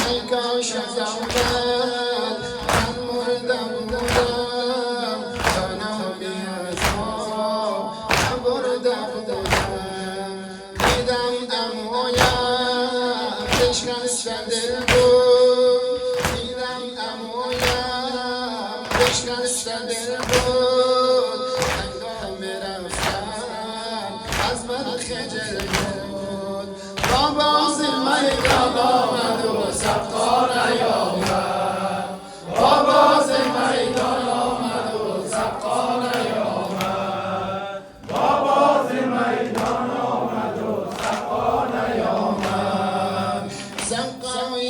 ای کاش از اول من مردم بودم تا نامی از ما نبرده بودم. دیدم عمویم بشکسته دل بود، دیدم عمویم بشکسته دل بود. هنگام رفتن از من خجل بود. باز میدان آمد و سبقا نیامد، باز میدان آمد و سبقا نیامد، باز میدان آمد و سبقا نیامد. سبقای